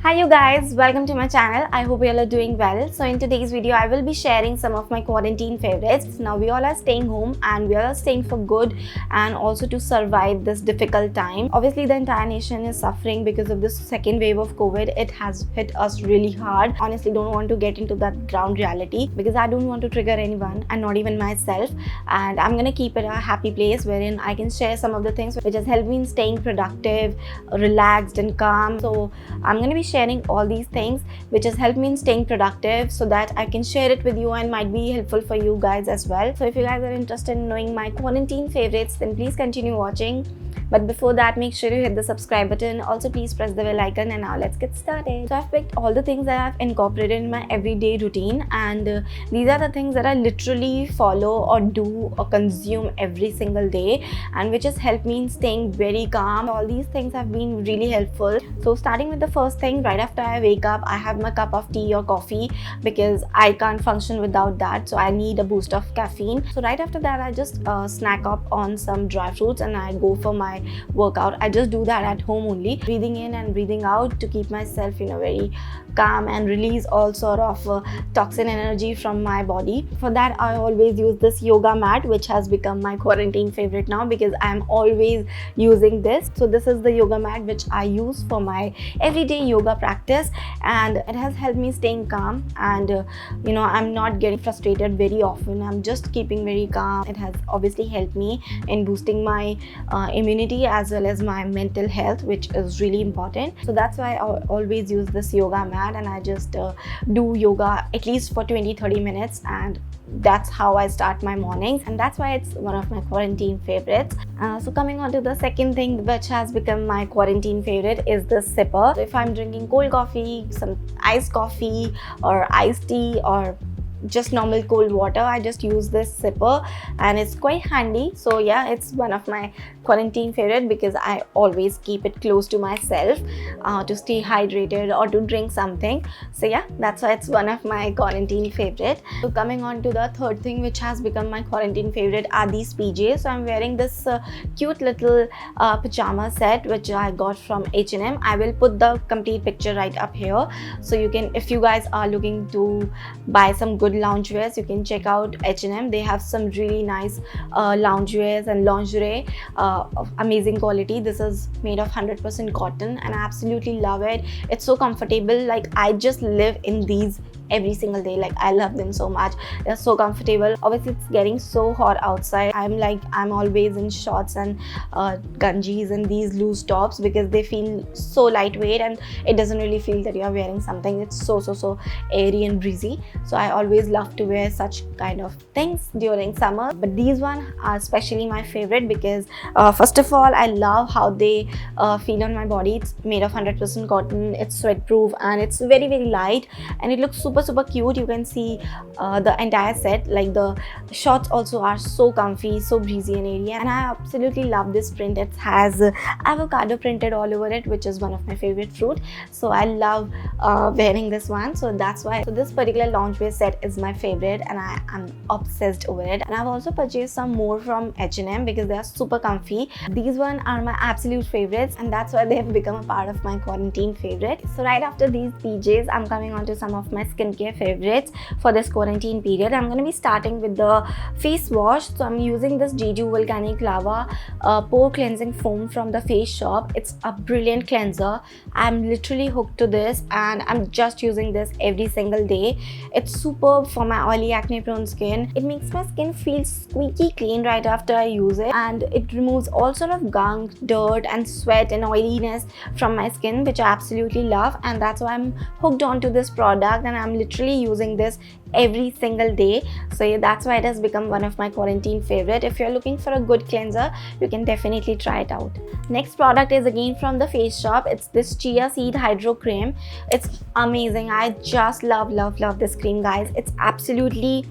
Hi you guys, welcome to my channel. I hope you all are doing well. So in today's video, I will be sharing some of my quarantine favorites. Now we all are staying home and we all are staying for good and also to survive this difficult time. Obviously the entire nation is suffering because of this second wave of COVID. It has hit us really hard. Honestly, don't want to get into that ground reality because I don't want to trigger anyone and not even myself. And I'm gonna keep it a happy place wherein I can share some of the things which has helped me in staying productive, relaxed and calm. So I'm gonna be sharing all these things which has helped me in staying productive so that I can share it with you and might be helpful for you guys as well. So if you guys are interested in knowing my quarantine favorites, then please continue watching. But before that, make sure you hit the subscribe button. Also, please press the bell icon, and now let's get started. So I've picked all the things that I've incorporated in my everyday routine, and these are the things that I literally follow or do or consume every single day, and which has helped me in staying very calm. All these things have been really helpful. So starting with the first thing, right after I wake up, I have my cup of tea or coffee because I can't function without that. So I need a boost of caffeine. So right after that, I just snack up on some dry fruits and I go for my workout. I just do that at home only, breathing in and breathing out to keep myself very calm and release all sort of toxin energy from my body. For that, I always use this yoga mat, which has become my quarantine favorite now because I'm always using this. So this is the yoga mat which I use for my everyday yoga practice, and it has helped me staying calm, and I'm not getting frustrated very often. I'm just keeping very calm. It has obviously helped me in boosting my immunity as well as my mental health, which is really important. So that's why I always use this yoga mat, and I just do yoga at least for 20-30 minutes, and that's how I start my mornings, and that's why it's one of my quarantine favorites. So coming on to the second thing which has become my quarantine favorite is the sipper. So if I'm drinking cold coffee, some iced coffee or iced tea or just normal cold water, I just use this sipper and it's quite handy. So yeah, it's one of my quarantine favorite because I always keep it close to myself to stay hydrated or to drink something. So yeah, that's why it's one of my quarantine favorite. So coming on to the third thing which has become my quarantine favorite are these PJs. So I'm wearing this cute little pajama set which I got from H&M. I will put the complete picture right up here, so you can, if you guys are looking to buy some good loungewears, you can check out H&M. They have some really nice loungewears and lingerie of amazing quality. This is made of 100% cotton and I absolutely love it. It's so comfortable. Like, I just live in these every single day. Like, I love them so much. They're so comfortable. Obviously it's getting so hot outside. I'm always in shorts and ganjis and these loose tops because they feel so lightweight and it doesn't really feel that you're wearing something. It's so airy and breezy. So I always love to wear such kind of things during summer, but these one are especially my favorite because first of all, I love how they feel on my body. It's made of 100% cotton. It's sweat proof and it's very light, and it looks super cute. You can see the entire set. Like, the shorts also are so comfy, so breezy and airy, and I absolutely love this print. It has avocado printed all over it, which is one of my favorite fruit. So I love wearing this one. So that's why. So this particular loungewear set is my favorite and I am obsessed over it. And I've also purchased some more from H&M because they are super comfy. These one are my absolute favorites, and that's why they have become a part of my quarantine favorite. So right after these PJs, I'm coming on to some of my skincare favorites for this quarantine period. I'm going to be starting with the face wash. So I'm using this Jeju Volcanic Lava pore cleansing foam from the Face Shop. It's a brilliant cleanser. I'm literally hooked to this and I'm just using this every single day. It's superb for my oily acne prone skin. It makes my skin feel squeaky clean right after I use it, and it removes all sort of gunk, dirt and sweat and oiliness from my skin, which I absolutely love, and that's why I'm hooked onto this product and I'm literally using this every single day. So yeah, that's why it has become one of my quarantine favorite. If you're looking for a good cleanser, you can definitely try it out. Next product is again from the Face Shop. It's this chia seed hydro cream. It's amazing. I just love this cream, guys. It's absolutely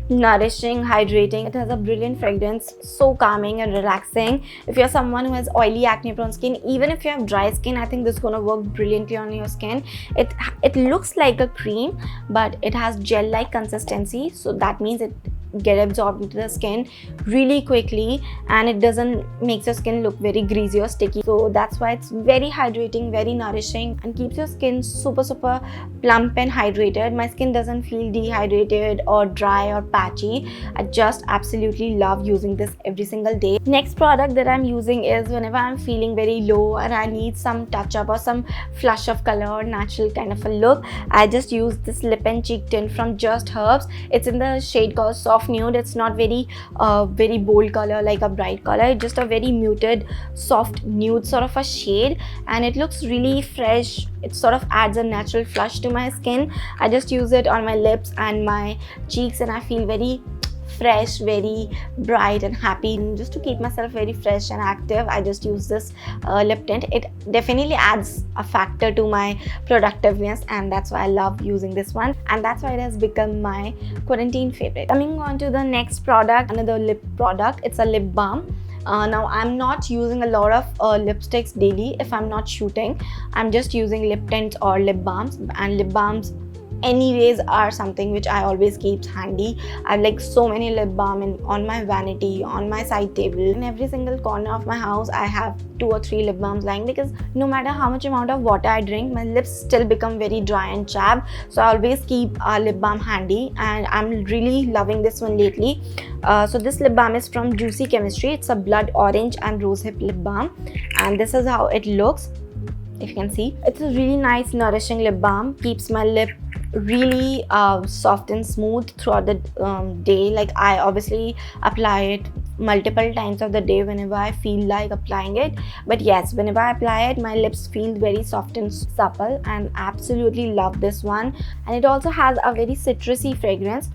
nourishing, hydrating. It has a brilliant fragrance, so calming and relaxing. If you're someone who has oily acne prone skin, even if you have dry skin, I think this is gonna work brilliantly on your skin. It looks like a cream, but it has gel like consistency, so that means get absorbed into the skin really quickly, and it doesn't make your skin look very greasy or sticky. So that's why it's very hydrating, very nourishing, and keeps your skin super plump and hydrated. My skin doesn't feel dehydrated or dry or patchy. I just absolutely love using this every single day. Next product that I'm using is whenever I'm feeling very low and I need some touch up or some flush of color or natural kind of a look, I just use this lip and cheek tint from Just Herbs. It's in the shade called Soft Nude. It's not very bold color like a bright color. It's just a very muted soft nude sort of a shade, and it looks really fresh. It sort of adds a natural flush to my skin. I just use it on my lips and my cheeks, and I feel very fresh, very bright and happy. And just to keep myself very fresh and active, I just use this lip tint. It definitely adds a factor to my productiveness, and that's why I love using this one, and that's why it has become my quarantine favorite. Coming on to the next product, another lip product. It's a lip balm. Now I'm not using a lot of lipsticks daily. If I'm not shooting, I'm just using lip tints or lip balms, and lip balms anyways are something which I always keep handy. I have like so many lip balm on my vanity, on my side table. In every single corner of my house I have 2 or 3 lip balms lying, because no matter how much amount of water I drink, my lips still become very dry and chapped. So I always keep a lip balm handy, and I'm really loving this one lately. So this lip balm is from Juicy Chemistry. It's a blood orange and rosehip lip balm, and this is how it looks. If you can see, it's a really nice nourishing lip balm. Keeps my lip really soft and smooth throughout the day. Like, I obviously apply it multiple times of the day whenever I feel like applying it, but yes, whenever I apply it, my lips feel very soft and supple, and absolutely love this one. And it also has a very citrusy fragrance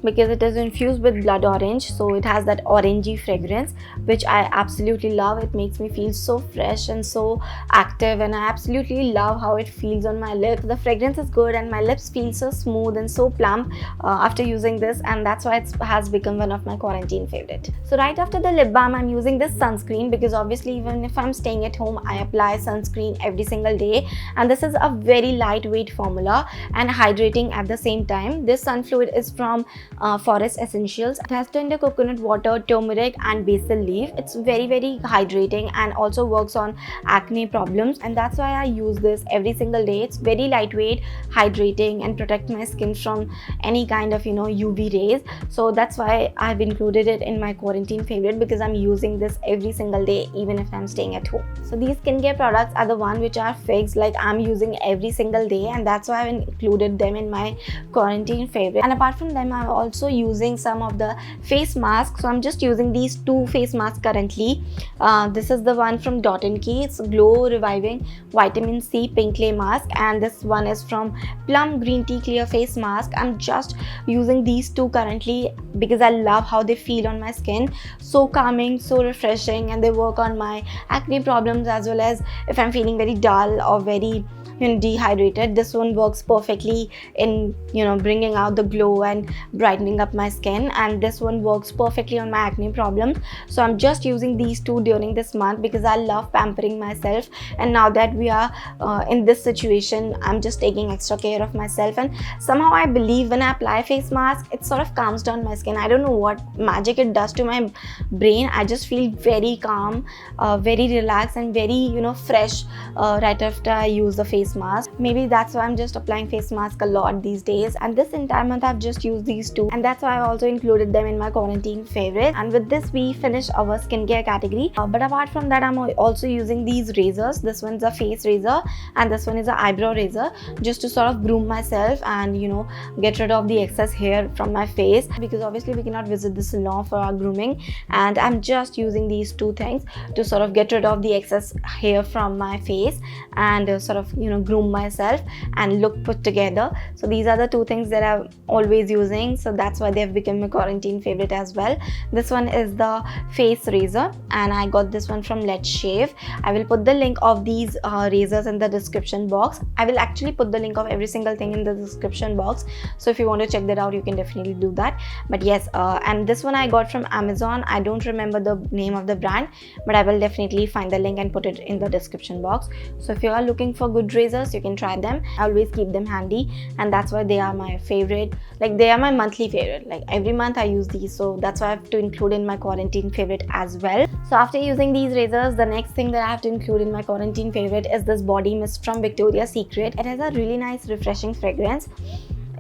because it is infused with blood orange, so it has that orangey fragrance, which I absolutely love. It makes me feel so fresh and so active, and I absolutely love how it feels on my lips. The fragrance is good, and my lips feel so smooth and so plump after using this, and that's why it has become one of my quarantine favorite. So right after the lip balm, I'm using this sunscreen, because obviously even if I'm staying at home, I apply sunscreen every single day, and this is a very lightweight formula and hydrating at the same time. This sun fluid is from Forest Essentials. It has tender coconut water, turmeric and basil leaf. It's very hydrating and also works on acne problems, and that's why I use this every single day. It's very lightweight, hydrating, and protect my skin from any kind of UV rays. So that's why I've included it in my quarantine favorite, because I'm using this every single day even if I'm staying at home. So these skincare products are the one which are fixed, like I'm using every single day, and that's why I've included them in my quarantine favorite. And apart from them, I'm also using some of the face masks. So I'm just using these 2 face masks currently. This is the one from Dot & Key. It's Glow Reviving Vitamin C Pink Clay Mask, and this one is from Plum Green Tea Clear Face Mask. I'm just using these 2 currently because I love how they feel on my skin. So calming, so refreshing, and they work on my acne problems as well as if I'm feeling very dull or very dehydrated. This one works perfectly in bringing out the glow and brightening up my skin, and this one works perfectly on my acne problems. So I'm just using these 2 during this month because I love pampering myself, and now that we are in this situation, I'm just taking extra care of myself. And somehow I believe when I apply face mask, it sort of calms down my skin. I don't know what magic it does to my brain. I just feel very calm, very relaxed, and very fresh right after I use the face mask. Maybe that's why I'm just applying face mask a lot these days, and this entire month I've just used these 2, and that's why I also included them in my quarantine favorite. And with this, we finish our skincare category, but apart from that, I'm also using these razors. This one's a face razor and this one is an eyebrow razor, just to sort of groom myself and get rid of the excess hair from my face, because obviously we cannot visit the salon for our grooming, and I'm just using these 2 things to sort of get rid of the excess hair from my face and sort of groom myself and look put together. So these are the 2 things that I'm always using, so that's why they've become a quarantine favorite as well. This one is the face razor, and I got this one from Let's Shave. I will put the link of these razors in the description box. I will actually put the link of every single thing in the description box, so if you want to check that out, you can definitely do that. But yes, and this one I got from Amazon. I don't remember the name of the brand, but I will definitely find the link and put it in the description box. So if you are looking for good razors, razors, you can try them. I always keep them handy, and that's why they are my favorite. Like, they are my monthly favorite. Like, every month I use these, so that's why I have to include in my quarantine favorite as well. So after using these razors, the next thing that I have to include in my quarantine favorite is this body mist from Victoria's Secret. It has a really nice refreshing fragrance.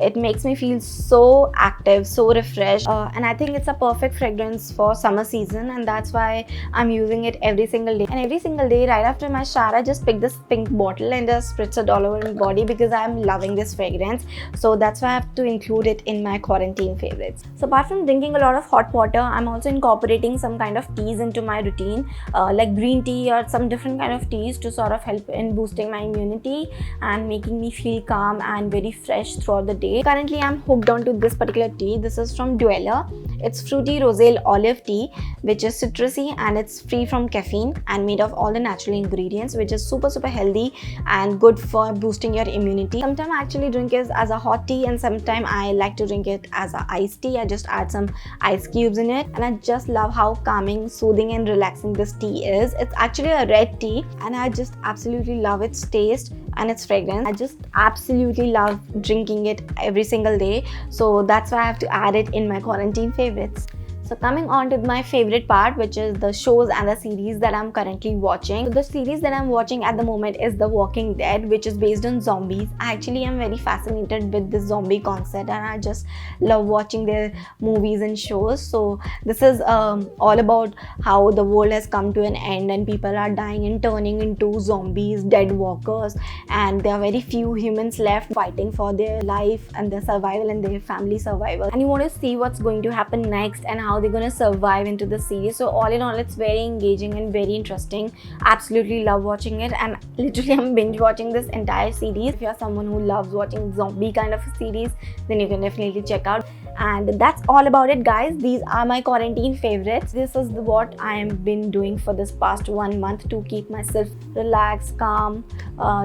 It makes me feel so active, so refreshed, and I think it's a perfect fragrance for summer season, and that's why I'm using it every single day. And every single day right after my shower, I just pick this pink bottle and just spritz it all over my body because I'm loving this fragrance. So that's why I have to include it in my quarantine favorites. So apart from drinking a lot of hot water, I'm also incorporating some kind of teas into my routine, like green tea or some different kind of teas to sort of help in boosting my immunity and making me feel calm and very fresh throughout the day. Currently, I'm hooked on to this particular tea. This is from Dweller. It's fruity roselle olive tea, which is citrusy and it's free from caffeine and made of all the natural ingredients, which is super healthy and good for boosting your immunity. Sometimes I actually drink it as a hot tea, and sometimes I like to drink it as a iced tea. I just add some ice cubes in it, and I just love how calming, soothing and relaxing this tea is. It's actually a red tea, and I just absolutely love its taste and its fragrance. I just absolutely love drinking it every single day, so that's why I have to add it in my quarantine favorites. So coming on to my favorite part, which is the shows and the series that I'm currently watching. So the series that I'm watching at the moment is The Walking Dead, which is based on zombies. I actually am very fascinated with this zombie concept, and I just love watching their movies and shows. So this is all about how the world has come to an end and people are dying and turning into zombies, dead walkers, and there are very few humans left fighting for their life and their survival and their family survival. And you want to see what's going to happen next and how they're going to survive into the series. So all in all, it's very engaging and very interesting. Absolutely love watching it, and literally I'm binge watching this entire series. If you're someone who loves watching zombie kind of a series, then you can definitely check out. And that's all about it, guys. These are my quarantine favorites. This is what I have been doing for this past 1 month to keep myself relaxed, calm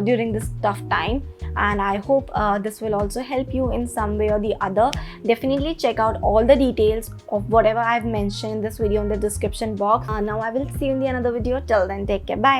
during this tough time. And I hope this will also help you in some way or the other. Definitely check out all the details of whatever I've mentioned in this video in the description box. Now I will see you in the another video. Till then, take care. Bye.